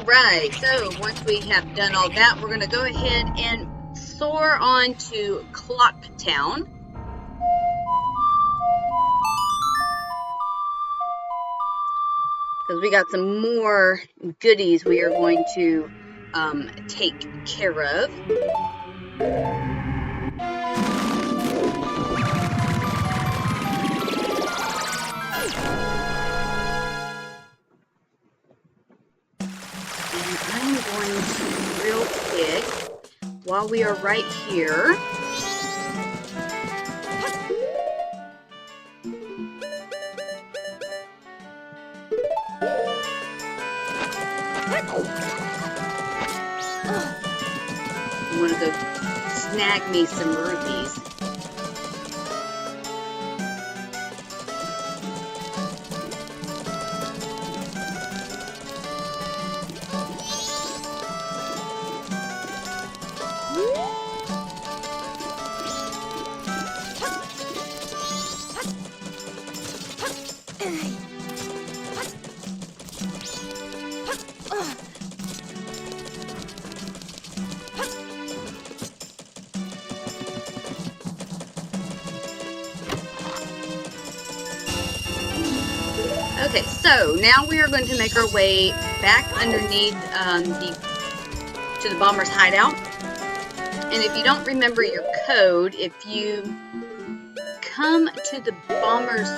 Alright, so once we have done all that, we're going to go ahead and soar on to Clock Town. Because we got some more goodies we are going to take care of. I'm going to, real quick, while we are right here, I'm going to go snag me some rupees. Okay, so now we are going to make our way back underneath to the bomber's hideout. And if you don't remember your code, if you come to the bomber's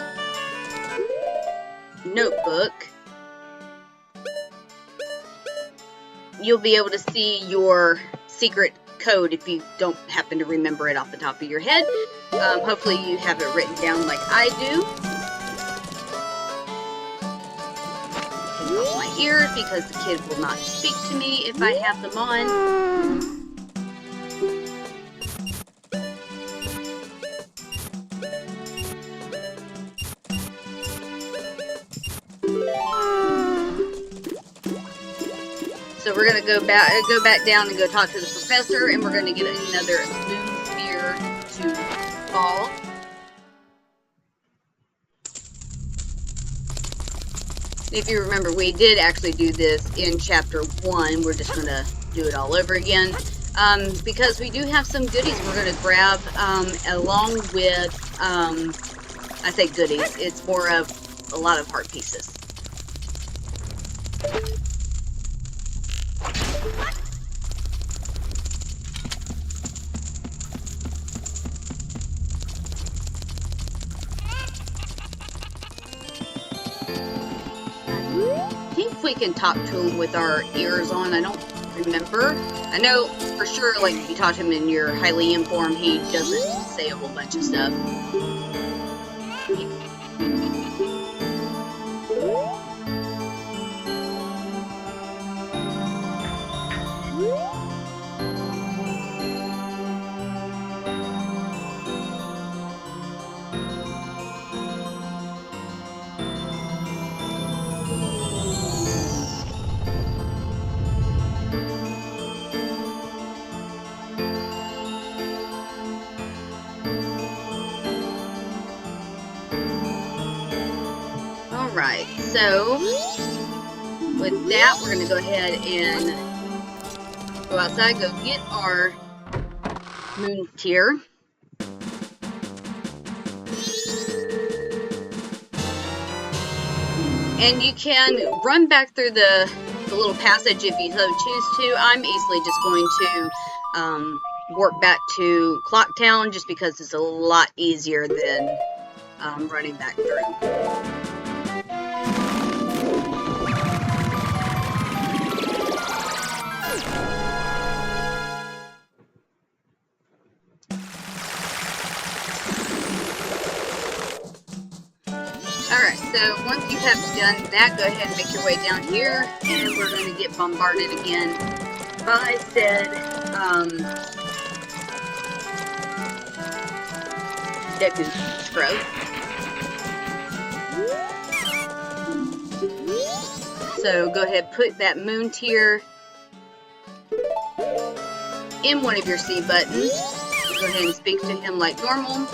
notebook, you'll be able to see your secret code if you don't happen to remember it off the top of your head. Hopefully you have it written down like I do. Take off my ears because the kid will not speak to me if I have them on. So we're gonna go back down and go talk to the professor, and we're gonna get another moon sphere to fall. If you remember, we did actually do this in chapter 1. We're just gonna do it all over again because we do have some goodies we're gonna grab along with. I say goodies; it's more of a lot of heart pieces. I think we can talk to him with our ears on. I don't remember. I know for sure, like, if you talk to him in your highly informed, he doesn't say a whole bunch of stuff. Alright, so with that, we're going to go ahead and go outside, go get our moon tier. And you can run back through the little passage if you so choose to. I'm easily just going to work back to Clock Town just because it's a lot easier than running back through. Alright, so once you have done that, go ahead and make your way down here, and we're going to get bombarded again by said Deku Scrub. So go ahead, put that moon tier in one of your C buttons. Go ahead and speak to him like normal.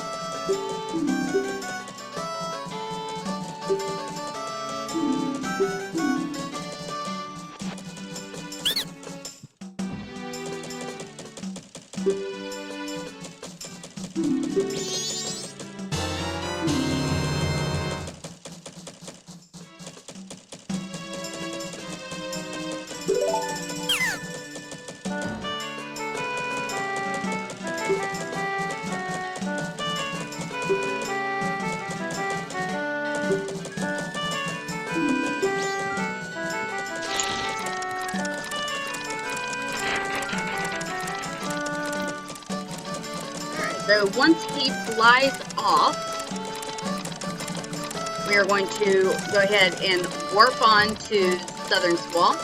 So once he flies off, we are going to go ahead and warp on to Southern Swamp.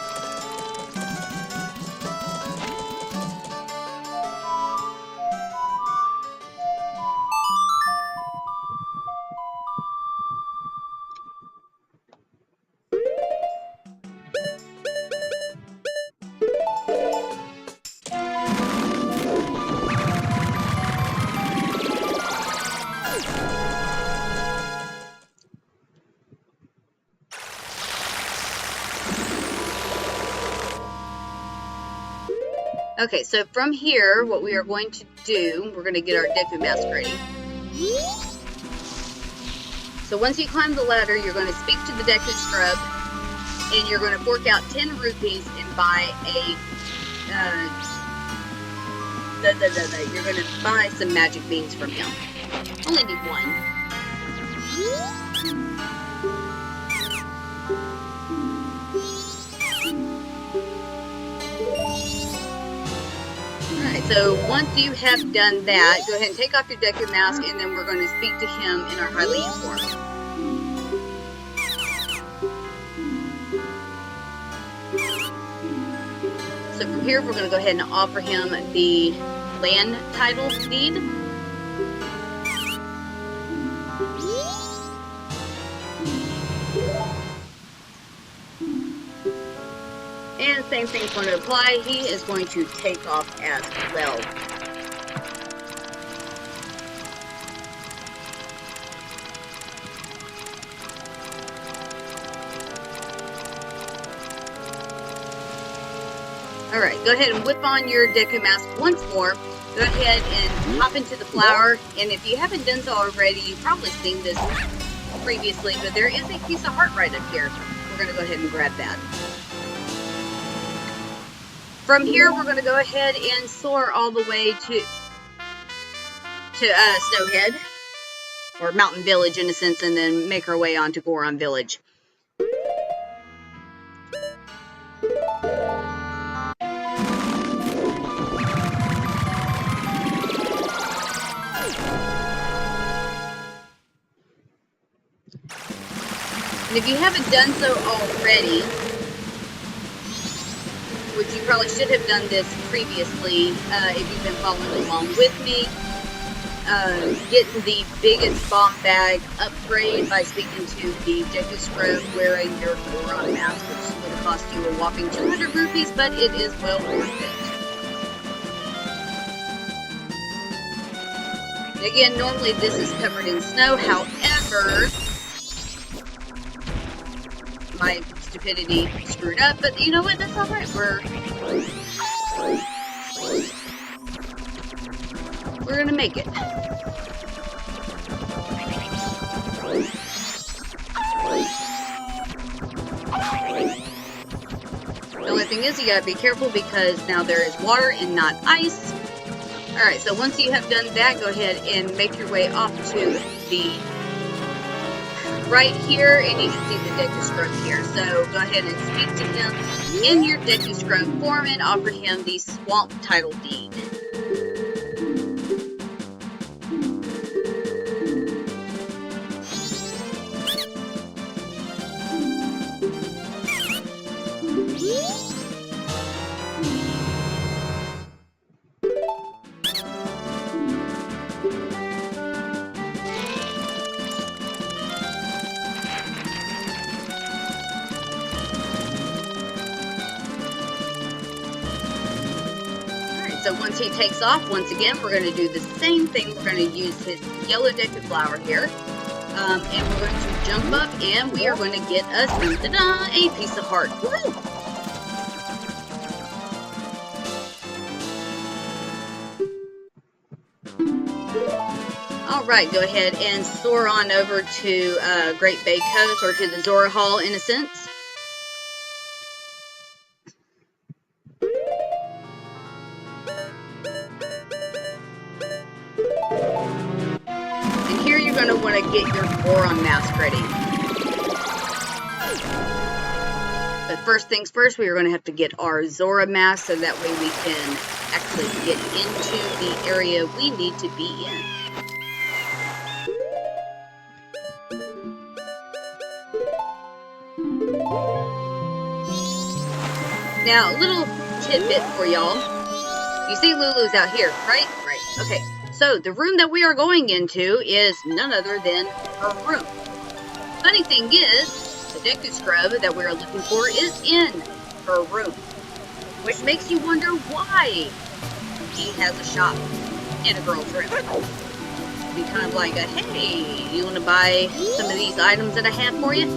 Okay, so from here, what we are going to do, we're going to get our Deku Mask ready. So once you climb the ladder, you're going to speak to the Deku Scrub, and you're going to fork out 10 rupees and buy a, you're going to buy some magic beans from him. Only need one. So once you have done that, go ahead and take off your Deku Mask, and then we're going to speak to him in our Hylian form. So from here, we're going to go ahead and offer him the land title deed. And same thing is going to apply. He is going to take off as well. Alright, go ahead and whip on your Deku Mask once more. Go ahead and hop into the flower. And if you haven't done so already, you've probably seen this previously, but there is a piece of heart right up here. We're going to go ahead and grab that. From here, we're going to go ahead and soar all the way to Snowhead, or Mountain Village in a sense, and then make our way on to Goron Village. And if you haven't done so already, which you probably should have done this previously if you've been following along with me, getting the biggest bomb bag upgrade by speaking to the Deku Scrub wearing your Goron mask, which would have cost you a whopping 200 rupees, but it is well worth it. And again, normally this is covered in snow, however, my stupidity screwed up, but you know what, that's alright. We're gonna make it. The only thing is, you gotta be careful because now there is water and not ice. Alright, so once you have done that, go ahead and make your way off to the right here, and you can see the Deku Scrub here. So go ahead and speak to him in your Deku Scrub form and offer him the Swamp title deed. So once he takes off, once again, we're going to do the same thing. We're going to use his yellow Deku flower here. And we're going to jump up, and we are going to get us, a piece of heart. Woo! Alright, go ahead and soar on over to Great Bay Coast, or to the Zora Hall in a sense. And here you're going to want to get your Goron mask ready. But first things first, we are going to have to get our Zora mask so that way we can actually get into the area we need to be in. Now, a little tidbit for y'all. You see Lulu's out here, right? Right. Okay. So, the room that we are going into is none other than her room. Funny thing is, the Deku Scrub that we are looking for is in her room. Which makes you wonder why he has a shop in a girl's room. Be kind of like a, hey, you want to buy some of these items that I have for you?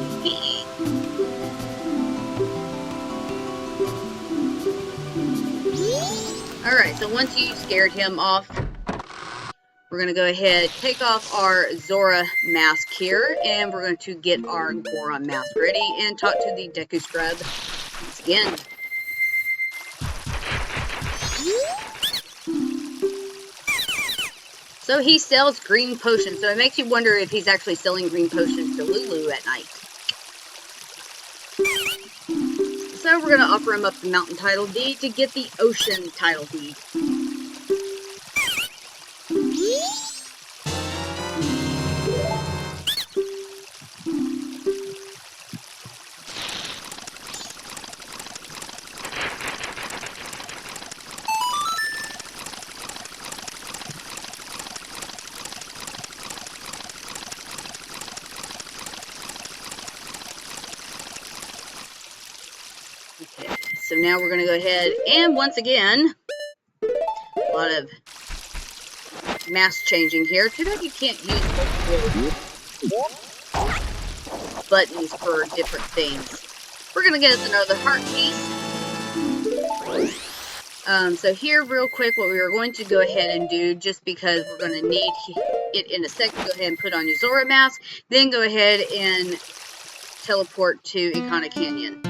Alright, so once you scared him off, we're going to go ahead, take off our Zora mask here, and we're going to get our Goron mask ready and talk to the Deku Scrub once again. So he sells green potions, so it makes you wonder if he's actually selling green potions to Lulu at night. So we're going to offer him up the mountain title deed to get the ocean title deed. Okay, so now we're going to go ahead and once again, a lot of mask changing here. Too bad you can't use multiple buttons for different things. We're going to get us another heart piece. So here real quick what we are going to go ahead and do, just because we're going to need it in a second, go ahead and put on your Zora mask, then go ahead and teleport to Ikana Canyon.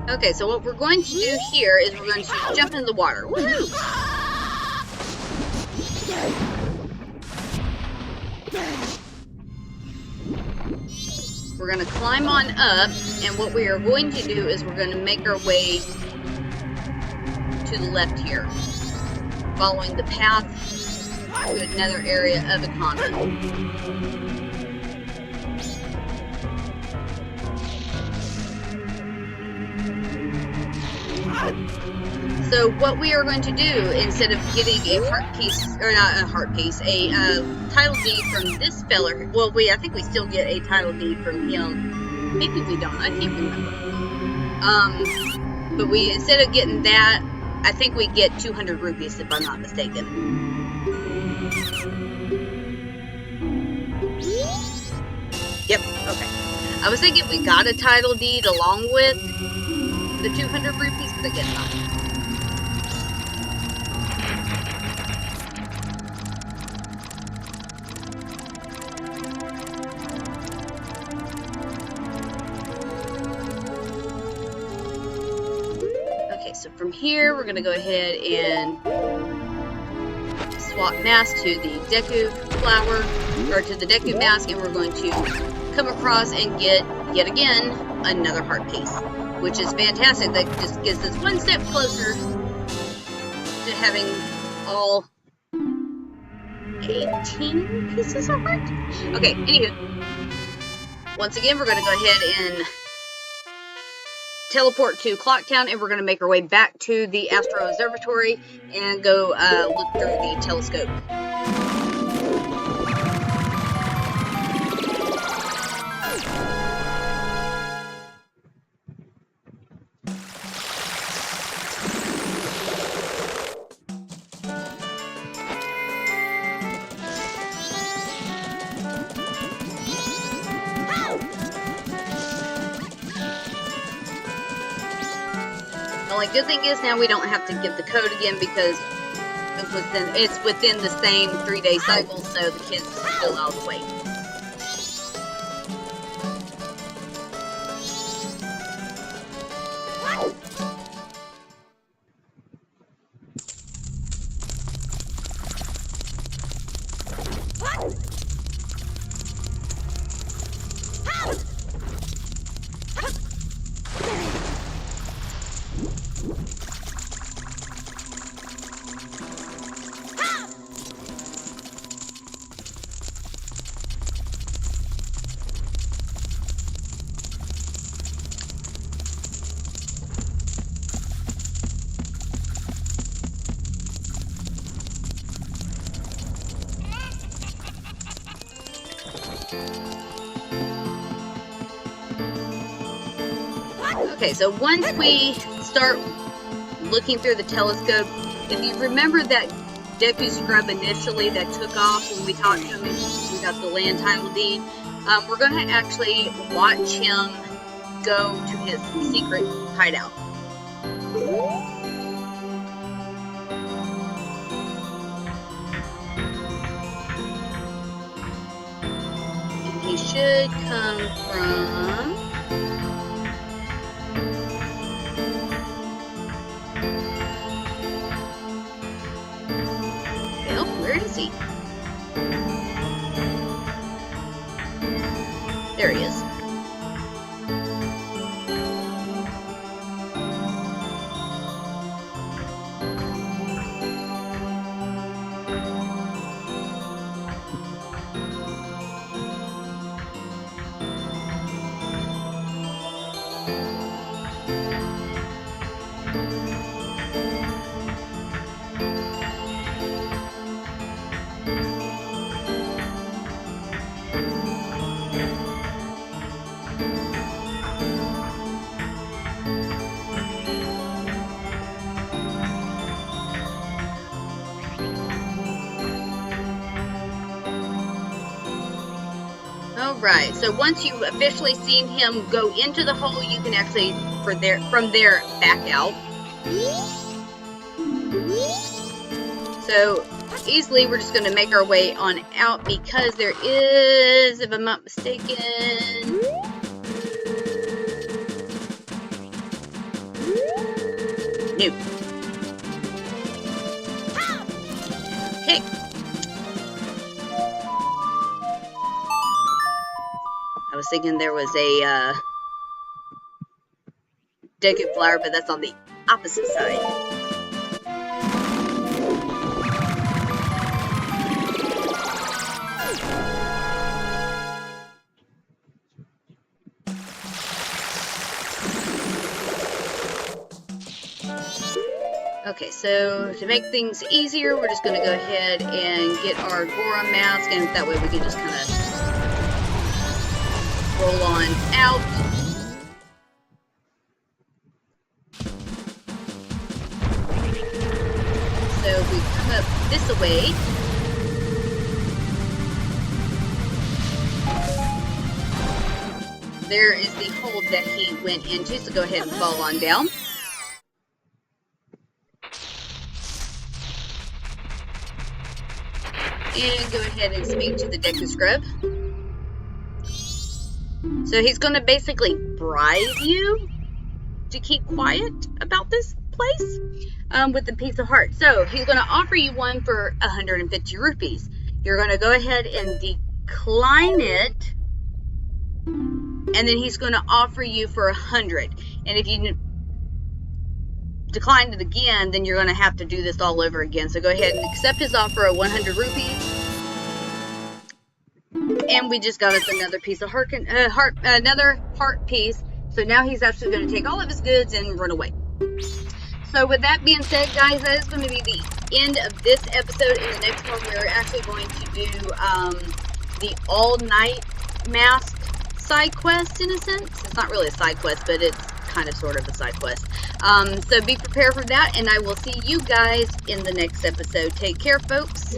Okay, so what we're going to do here is we're going to jump into the water. Woohoo! We're going to climb on up, and what we are going to do is we're going to make our way to the left here, following the path to another area of Ikana. So what we are going to do, instead of getting a heart piece, or not a heart piece, a title deed from this feller, well, I think we still get a title deed from him. Maybe we don't, I can't remember. But instead of getting that, I think we get 200 rupees, if I'm not mistaken. Yep, okay. I was thinking we got a title deed along with the 200 rupees, but I guess not. Okay, so from here, we're going to go ahead and swap mask to the Deku flower, or to the Deku mask, and we're going to come across and get, yet again, another heart piece, which is fantastic. That just gets us one step closer to having all 18 pieces of heart. Okay, anywho, once again, we're going to go ahead and teleport to Clocktown, and we're going to make our way back to the Astro Observatory and go look through the telescope. only good thing is now we don't have to give the code again because it's within the same 3-day cycle, so the kid's still out of the way. Okay, so once we start looking through the telescope, if you remember that Deku Scrub initially that took off when we talked to him and we got the land title deed, we're going to actually watch him go to his secret hideout. And he should come from... Where is he? There he is. Alright, so once you've officially seen him go into the hole, you can actually, from there, back out. So, easily, we're just going to make our way on out because there is, if I'm not mistaken... No. Hey! I was thinking there was a Deku flower, but that's on the opposite side. Okay, so to make things easier, we're just going to go ahead and get our Gora mask, and that way we can just kind of roll on out. So we come up this way. There is the hole that he went into, so go ahead and fall on down. And go ahead and speak to the Deku Scrub. So he's going to basically bribe you to keep quiet about this place with a piece of heart. So he's going to offer you one for 150 rupees. You're going to go ahead and decline it, and then he's going to offer you for 100. And if you decline it again, then you're going to have to do this all over again. So go ahead and accept his offer of 100 rupees. And we just got us another piece of another heart piece. So now he's actually going to take all of his goods and run away. So with that being said, guys, that is going to be the end of this episode. In the next one, we're actually going to do the all-night mask side quest, in a sense. It's not really a side quest, but it's kind of sort of a side quest. So be prepared for that, and I will see you guys in the next episode. Take care, folks.